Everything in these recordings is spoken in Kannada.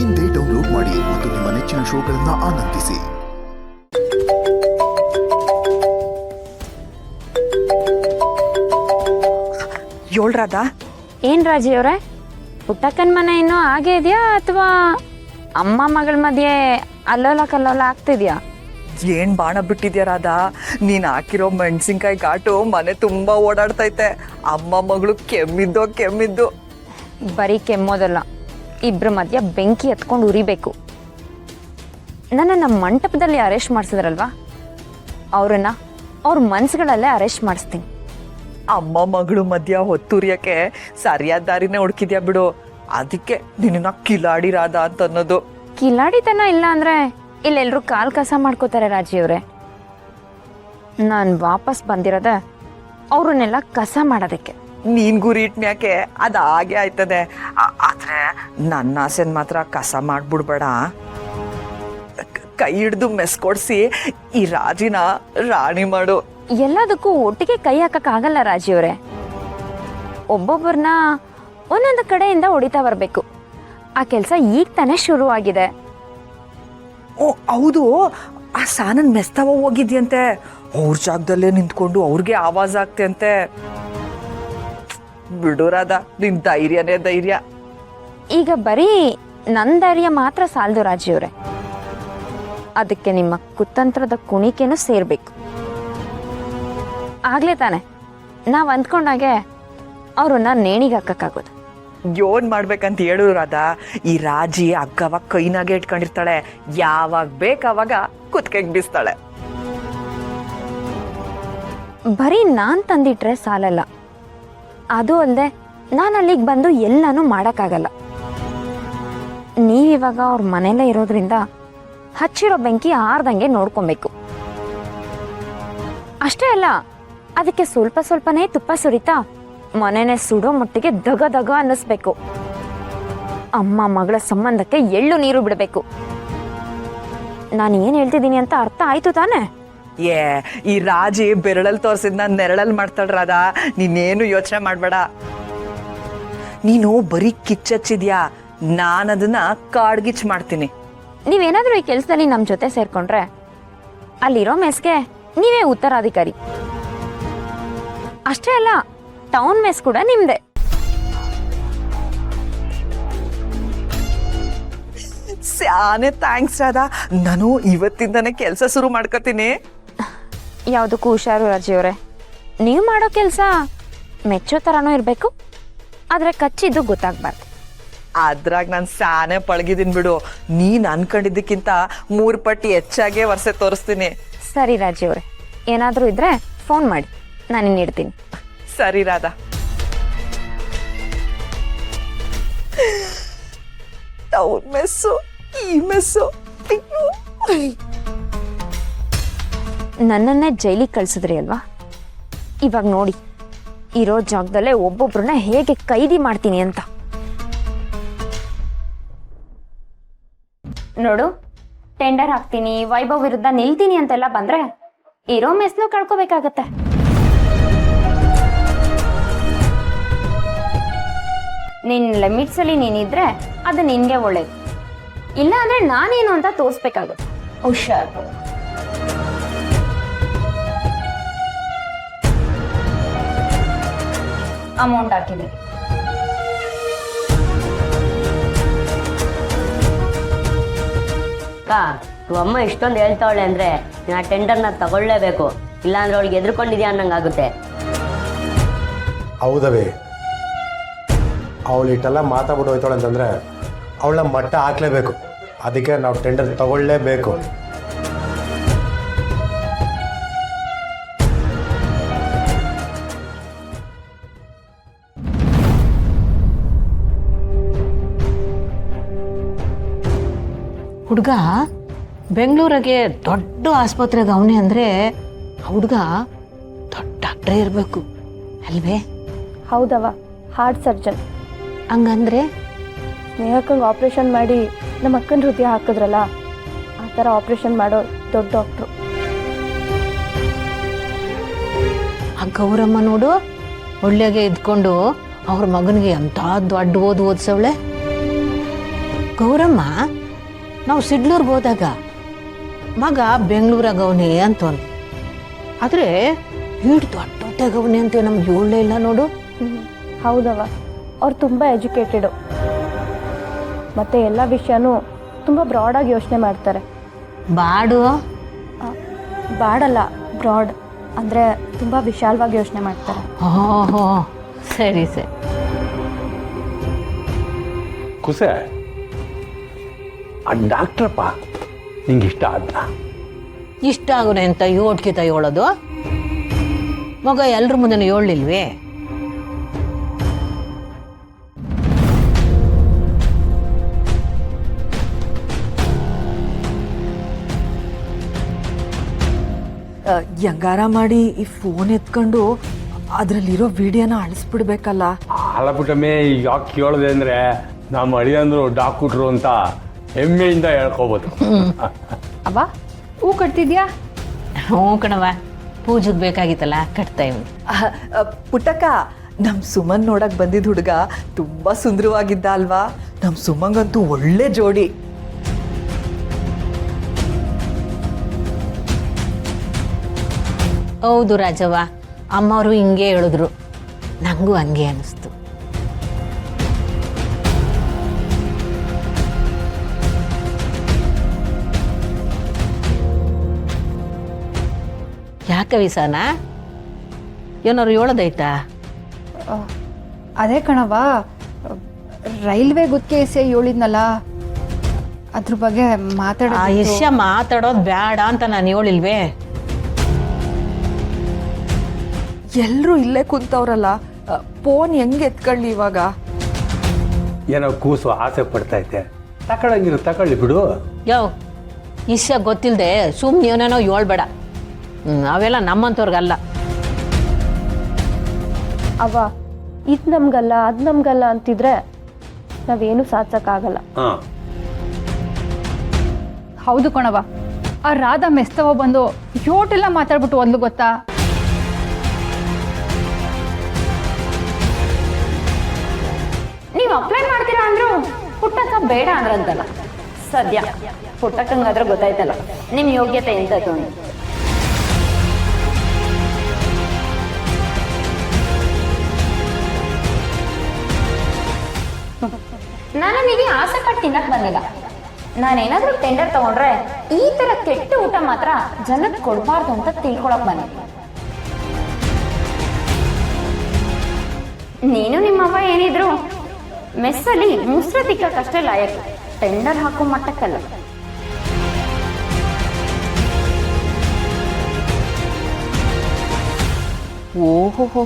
ಇಂದೇ ಡೌನ್ಲೋಡ್ ಮಾಡಿ ಮತ್ತು ನಿಮ್ಮ ನೆಚ್ಚಿನ ಶೋಗಳನ್ನು ಆನಂದಿಸಿ. ಏಳ್ರಾದ ಏನ್ ರಾಜಿ ಅವ್ರೆ, ಪುಟ್ಟಕ್ಕನ ಮನೆ ಇನ್ನೂ ಹಾಗೆ ಇದೆಯಾ ಅಥವಾ ಅಮ್ಮ ಮಗಳ ಮಧ್ಯೆ ಅಲ್ಲೋಲ ಕಲ್ಲೋಲ ಆಗ್ತಿದ್ಯಾ? ಏನ್ ಬಾಣ ಬಿಟ್ಟಿದ್ಯಾ ರಾಧಾ, ನೀನ್ ಹಾಕಿರೋ ಮೆಣಸಿನ್ಕಾಯಿ ಘಾಟು ಮನೆ ತುಂಬಾ ಓಡಾಡ್ತೈತೆ. ಅಮ್ಮ ಮಗಳು ಕೆಮ್ಮಿದ್ದು. ಬರೀ ಕೆಮ್ಮೋದಲ್ಲ, ಇಬ್ರ ಮಧ್ಯ ಬೆಂಕಿ ಎತ್ಕೊಂಡು ಉರಿಬೇಕು. ನನ್ನ ಮಂಟಪದಲ್ಲಿ ಅರೆಸ್ಟ್ ಮಾಡಿಸಿದ್ರಲ್ವಾ, ಅವ್ರನ್ನ ಅವ್ರ ಮನ್ಸುಗಳಲ್ಲೇ ಅರೆಸ್ಟ್ ಮಾಡಿಸ್ತೀನಿ. ಅಮ್ಮ ಮಗಳು ಮಧ್ಯ ಹೊತ್ತುರಿಯಕ್ಕೆ ಸರಿಯಾದ ದಾರಿನೇ ಹುಡುಕಿದ್ಯಾ ಬಿಡು. ಅದಕ್ಕೆ ನಿನ್ನ ಕಿಲಾಡಿ ರಾಧಾ ಅಂತ ಅನ್ನೋದು. ಕಿಲಾಡಿತನ ಇಲ್ಲ ಅಂದ್ರೆ ಇಲ್ಲೆಲ್ರೂ ಕಾಲ್ ಕಸ ಮಾಡ್ಕೋತಾರೆ ರಾಜಿಯವ್ರೆ. ನಾನು ವಾಪಸ್ ಬಂದಿರೋದೆ ಅವ್ರನ್ನೆಲ್ಲ ಕಸ ಮಾಡೋದಕ್ಕೆ. ನೀನ್ ಗುರಿ ಇಟ್ಮ್ಯಾಕೆ ಅದ ಹಾಗೆ ಆಯ್ತದೆ. ಆದ್ರೆ ನನ್ನ ಆಸೆನ್ ಮಾತ್ರ ಕಸ ಮಾಡ್ಬಿಡ್ಬೇಡ. ಕೈ ಹಿಡ್ದು ಮೆಸ್ಕೊಡ್ಸಿ ಈ ರಾಜಿನ ರಾಣಿ ಮಾಡು. ಎಲ್ಲದಕ್ಕೂ ಒಟ್ಟಿಗೆ ಕೈ ಹಾಕಕ್ಕಾಗಲ್ಲ ರಾಜಿಯವ್ರೆ. ಒಬ್ಬೊಬ್ಬರನ್ನ ಒಂದೊಂದು ಕಡೆಯಿಂದ ಹೊಡಿತಾ ಬರಬೇಕು. ಆ ಕೆಲಸ ಈಗ ತಾನೇ ಶುರು ಆಗಿದೆ. ಓ ಹೌದು, ಆ ಸಾನನ್ ಮೆಸ್ತಾವ ಹೋಗಿದ್ಯಂತೆ. ಅವ್ರ ಜಾಗದಲ್ಲೇ ನಿಂತ್ಕೊಂಡು ಅವ್ರಿಗೆ ಆವಾಜ್ ಆಗ್ತೆ ಅಂತೆ. ಬಿಡೋರಾದ, ನಿನ್ ಧೈರ್ಯನೇ ಧೈರ್ಯ. ಈಗ ಬರೀ ನನ್ನ ಧೈರ್ಯ ಮಾತ್ರ ಸಾಲದು ರಾಜಿಯವ್ರೆ, ಅದಕ್ಕೆ ನಿಮ್ಮ ಕುತಂತ್ರದ ಕುಣಿಕೆನೂ ಸೇರ್ಬೇಕು. ಆಗ್ಲೇ ತಾನೆ ನಾವ್ ಅಂದ್ಕೊಂಡಾಗೆ ಅವ್ರನ್ನ ನೇಣಿಗೆ ಹಾಕಕ್ಕಾಗೋದು. ಯೋನ್ ಮಾಡ್ಬೇಕಂತ ಹೇಳು ರಾಧಾ. ಈ ರಾಜಿ ಅಗ್ಗವಾಗ ಕೈನಾಗೆ ಇಟ್ಕೊಂಡಿರ್ತಾಳೆ. ಯಾವಾಗ ಬೇಕಾವಾಗ ಕುತ್ಕೆಗ್ ಬೀಸ್ತಾಳೆ. ಬರೀ ನಾನ್ ತಂದಿಟ್ರೆ ಸಾಲಲ್ಲ. ಅದು ಅಲ್ಲದೆ ನಾನು ಅಲ್ಲಿಗೆ ಬಂದು ಎಲ್ಲಾನು ಮಾಡಕ್ಕಾಗಲ್ಲ. ನೀವಿವಾಗ ಅವ್ರ ಮನೇಲೇ ಇರೋದ್ರಿಂದ ಹಚ್ಚಿರೋ ಬೆಂಕಿ ಆರ್ದಂಗೆ ನೋಡ್ಕೊಬೇಕು. ಅಷ್ಟೇ ಅಲ್ಲ, ಅದಕ್ಕೆ ಸ್ವಲ್ಪ ಸ್ವಲ್ಪನೇ ತುಪ್ಪ ಸುರಿತಾ ಮನೆನೇ ಸುಡೋ ಮಟ್ಟಿಗೆ ದಗ ದಗ ಅನ್ನಿಸ್ಬೇಕು. ಅಮ್ಮ ಮಗಳ ಸಂಬಂಧಕ್ಕೆ ಎಳ್ಳು ನೀರು ಬಿಡಬೇಕು. ನಾನು ಏನ್ ಹೇಳ್ತಿದ್ದೀನಿ ಅಂತ ಅರ್ಥ ಆಯ್ತು ತಾನೆ? ಈ ರಾಜಿ ಬೆರಳಲ್ಲಿ ತೋರ್ಸಿದ್ನ ನೆರಳಲ್ಲಿ ಮಾಡ್ತಾಳ ರಾಧಾ. ನೀನೇನು ಯೋಚನೆ ಮಾಡ್ಬೇಡ. ನೀನು ಬರೀ ಕಿಚ್ಚಚ್ಚಿದ್ಯಾ, ನಾನದನ್ನ ಕಾಡ್ಗಿಚ್ ಮಾಡ್ತೀನಿ. ನೀವೇನಾದ್ರೂ ಈ ಕೆಲ್ಸದಲ್ಲಿ ನಮ್ ಜೊತೆ ಸೇರ್ಕೊಂಡ್ರೆ ಅಲ್ಲಿರೋ ಮೆಸ್ಗೆ ನೀವೇ ಉತ್ತರಾಧಿಕಾರಿ. ಅಷ್ಟೇ ಅಲ್ಲ, ಟೌನ್ ಮೆಸ್ ಕೂಡ ನಿಮ್ದೆ. ಸ್ಯಾನೆ ಥ್ಯಾಂಕ್ಸ್ ರಾಧಾ. ನಾನು ಇವತ್ತಿಂದಾನೆ ಕೆಲಸ ಶುರು ಮಾಡ್ಕೋತೀನಿ. ಯಾವುದಕ್ಕೂ ಹುಷಾರು ರಾಜಿಯವರೇ. ನೀವು ಮಾಡೋ ಕೆಲಸ ಮೆಚ್ಚೋ ಥರನೂ ಇರಬೇಕು, ಆದರೆ ಕಚ್ಚಿದ್ದು ಗೊತ್ತಾಗ್ಬಾರ್ದು. ಅದ್ರಾಗ ನಾನು ಸ್ಯಾನೆ ಪಳಗಿದ್ದೀನಿ ಬಿಡು. ನೀನ್ ಅನ್ಕೊಂಡಿದ್ದಕ್ಕಿಂತ 3 ಪಟ್ಟು ಹೆಚ್ಚಾಗೆ ವರ್ಷ ತೋರಿಸ್ತೀನಿ. ಸರಿ ರಾಜಿಯವರೇ, ಏನಾದರೂ ಇದ್ರೆ ಫೋನ್ ಮಾಡಿ, ನಾನು ಇನ್ನಿಡ್ತೀನಿ. ಸರಿ ರಾಧಾ. ಟೌನ್ ಮೆಸ್ಸು, ಈ ಮೆಸ್ಸು. ನನ್ನನ್ನೇ ಜೈಲಿಗೆ ಕಳ್ಸಿದ್ರಿ ಅಲ್ವಾ? ಇವಾಗ ನೋಡಿ, ಇರೋ ಜಾಗದಲ್ಲೇ ಒಬ್ಬೊಬ್ರನ್ನ ಹೇಗೆ ಕೈದಿ ಮಾಡ್ತೀನಿ ಅಂತ. ನೋಡು, ಟೆಂಡರ್ ಹಾಕ್ತೀನಿ, ವೈಭವ್ ವಿರುದ್ಧ ನಿಲ್ತೀನಿ ಅಂತೆಲ್ಲ ಬಂದ್ರೆ ಇರೋ ಮೆಸ್ನು ಕಳ್ಕೋಬೇಕಾಗತ್ತೆ. ನಿನ್ ಲಿಮಿಟ್ಸ್ ಅಲ್ಲಿ ನೀನಿದ್ರೆ ಅದು ನಿನ್ಗೆ ಒಳ್ಳೇದು. ಇಲ್ಲ ಅಂದ್ರೆ ನಾನೇನು ಅಂತ ತೋರಿಸ್ಬೇಕಾಗುತ್ತೆ. ಹುಷಾರ್. ಅಮೌಂಟ್ ಹಾಕಿದೆ. ಅಮ್ಮ ಇಷ್ಟೊಂದು ಹೇಳ್ತಾವಳೆ ಅಂದ್ರೆ ನೀನು ಆ ಟೆಂಡರ್ನ ತಗೊಳ್ಳೇಬೇಕು. ಇಲ್ಲಾಂದ್ರೆ ಅವಳಿಗೆ ಎದ್ರುಕೊಂಡಿದ್ಯಾ ಅನ್ನಂಗಾಗುತ್ತೆ. ಹೌದವೇ, ಅವಳು ಇಟ್ಟೆಲ್ಲ ಮಾತಾಡ್ಬಿಟ್ಟು ಹೋಯ್ತಾಳೆ ಅಂತಂದರೆ ಅವಳ ಮಟ್ಟ ಹಾಕ್ಲೇಬೇಕು. ಅದಕ್ಕೆ ನಾವು ಟೆಂಡರ್ ತಗೊಳ್ಳೇಬೇಕು. ಹುಡುಗ ಬೆಂಗಳೂರಿಗೆ ದೊಡ್ಡ ಆಸ್ಪತ್ರೆಗೆ ಅವನೇ ಅಂದರೆ ಹುಡುಗ ದೊಡ್ಡ ಡಾಕ್ಟ್ರೇ ಇರಬೇಕು ಅಲ್ವೇ? ಹೌದವ, ಹಾರ್ಟ್ ಸರ್ಜನ್. ಹಂಗಂದ್ರೆ ಸ್ನೇಹಕ್ಕಂಗೆ ಆಪ್ರೇಷನ್ ಮಾಡಿ ನಮ್ಮ ಅಕ್ಕನ ಹೃದಯ ಹಾಕಿದ್ರಲ್ಲ, ಆ ಥರ ಆಪ್ರೇಷನ್ ಮಾಡೋ ದೊಡ್ಡ ಡಾಕ್ಟ್ರು. ಆ ಗೌರಮ್ಮ ನೋಡು, ಒಳ್ಳೆಗೆ ಇದ್ಕೊಂಡು ಅವ್ರ ಮಗನಿಗೆ ಎಂಥ ದೊಡ್ಡ ಓದಿಸವಳೆ. ಗೌರಮ್ಮ ನಾವು ಸಿಡ್ಲೂರ್ಗೆ ಹೋದಾಗ ಮಗ ಬೆಂಗಳೂರಾಗ ಅವನೇ ಅಂತವನು, ಆದರೆ ಈಡು ದೊಡ್ಡ ದೊಡ್ಡ ಅವನೇ ಅಂತ ನಮ್ಗೆ ಹೇಳಲೇ ಇಲ್ಲ ನೋಡು. ಹೌದವ, ಅವ್ರು ತುಂಬ ಎಜುಕೇಟೆಡು, ಮತ್ತು ಎಲ್ಲ ವಿಷಯನೂ ತುಂಬ ಬ್ರಾಡಾಗಿ ಯೋಚನೆ ಮಾಡ್ತಾರೆ. ಬಾಡು ಬಾಡಲ್ಲ, ಬ್ರಾಡ್ ಅಂದರೆ ತುಂಬ ವಿಶಾಲವಾಗಿ ಯೋಚನೆ ಮಾಡ್ತಾರೆ. ಓಹೋ ಸರಿ ಸರಿ. ಕುಸೆ ಆ ಡಾಕ್ಟ್ರಪ್ಪ ನಿಂಗೆ ಇಷ್ಟ ಆದ್ನ? ಇಷ್ಟ ಆಗೋನೆ ಅಂತ ಯೋಡ್ಕಿತ ಹೇಳೋದು, ಮಗ ಎಲ್ರ ಮುಂದೆ ಹೇಳಲಿಲ್ವೇ? ಹೆಂಗಾರ ಮಾಡಿ ಈ ಫೋನ್ ಎತ್ಕೊಂಡು ಅದರಲ್ಲಿರೋ ವಿಡಿಯೋನ ಅಳಿಸ್ಬಿಡ್ಬೇಕಲ್ಲ. ಆಲಪುಟಮೇ ಈಗ ಯಾಕೆ ಕೇಳಿದೆ ಅಂದರೆ ನಮ್ಮ ಅಳಿಯಂದ್ರು ಡಾಕ್ಟ್ರು ಅಂತ ಹೆಮ್ಮೆಯಿಂದ ಹೇಳ್ಕೋಬೋದು. ಅವ ಹೂ ಕಟ್ತಿದ್ಯಾ? ಹ್ಞೂ ಕಣವ, ಪೂಜೆಗೆ ಬೇಕಾಗಿತ್ತಲ್ಲ ಕಟ್ತಾ ಇವ್ನು. ಪುಟ್ಟಕ್ಕ, ನಮ್ಮ ಸುಮನ್ ನೋಡಕ್ ಬಂದಿದ್ದ ಹುಡುಗ ತುಂಬಾ ಸುಂದರವಾಗಿದ್ದ ಅಲ್ವಾ? ನಮ್ಮ ಸುಮಂಗಂತೂ ಒಳ್ಳೆ ಜೋಡಿ. ಹೌದು ರಾಜವ್ವ, ಅಮ್ಮವರು ಹಿಂಗೆ ಹೇಳಿದ್ರು, ನನಗೂ ಹಂಗೆ ಅನ್ನಿಸ್ತು. ಯಾಕೆ ವಿಸಾನ ಏನಾರು ಹೇಳೋದೈತಾ? ಅದೇ ಕಣವ, ರೈಲ್ವೆ ಗುತ್ತಿಗೆ ಹೇಳಿದ್ನಲ್ಲ, ಅದ್ರ ಬಗ್ಗೆ ಆ ವಿಷಯ ಮಾತಾಡೋದು ಬೇಡ ಅಂತ ನಾನು ಹೇಳಿಲ್ವೇ? ಎಲ್ಲರೂ ಇಲ್ಲೇ ಕುಂತವ್ರಲ್ಲ, ಫೋನ್ ಹೆಂಗೆ ಎತ್ಕೊಳ್ಳಿ ಇವಾಗ? ಏನೋ ಕೂಸು ಆಸೆ ಪಡ್ತೈತೆ, ತಗೊಳ್ಳಂಗಿರು ತಗೊಳ್ಳಿ ಬಿಡು. ಯಾವ ವಿಷಯ ಗೊತ್ತಿಲ್ಲದೆ ಸುಮ್ಮನೆ ಏನೇನೋ ಹೇಳ್ಬೇಡ. ಅವೆಲ್ಲ ನಮ್ಮಂಥವ್ರಿಗಲ್ಲ. ಅವ ಇದು ನಮ್ಗಲ್ಲ ಅದು ನಮ್ಗಲ್ಲ ಅಂತಿದ್ರೆ ನಾವೇನು ಸಾಧಿಸೋಕ್ಕಾಗಲ್ಲ. ಹೌದು ಕಣವ, ಆ ರಾಧಾ ಮೆಸ್ತವ ಬಂದು ಯೋಟೆಲ್ಲ ಮಾತಾಡ್ಬಿಟ್ಟು ಒಂದು ಗೊತ್ತಾ? ನೀವು ಅಪ್ಲೈ ಮಾಡ್ತೀರಾ ಅಂದ್ರು ಪುಟ್ಟಕ್ಕ ಬೇಡ ಅಂದ್ರಂತಲ್ಲ. ಸದ್ಯ ಪುಟ್ಟಕ್ಕಂಗಾದ್ರೆ ಗೊತ್ತಾಯ್ತಲ್ಲ ನಿಮ್ಮ ಯೋಗ್ಯತೆ ಎಂತದ್ದು ಅಂತ. ನಾನು ನಿಮಗೆ ಆಸೆ ಪಟ್ಟು ತಿನ್ನಕ್ ಬಂದಿಲ್ಲ. ನಾನೇನಾದ್ರೂ ಟೆಂಡರ್ ತಗೊಂಡ್ರೆ ಈ ತರ ಕೆಟ್ಟ ಊಟ ಮಾತ್ರ ಜನಕ್ಕೆ ಕೊಡಬಾರ್ದು ಅಂತ ತಿಳ್ಕೊಳಕ್ ಬಂದಿದ್ದೆ. ನೀನು ನಿಮ್ಮವ್ವ ಏನಿದ್ರು ಮೆಸ್ಸಲ್ಲಿ ಮುಸ್ರ ತಿಕ್ಕಕ್ಕಷ್ಟೇ ಲಾಯಕ್, ಟೆಂಡರ್ ಹಾಕೋ ಮಟ್ಟಕ್ಕಲ್ಲ. ಓಹೋ,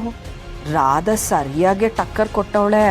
ರಾಧಾ ಸರಿಯಾಗಿ ಟಕ್ಕರ್ ಕೊಟ್ಟವಳೆ.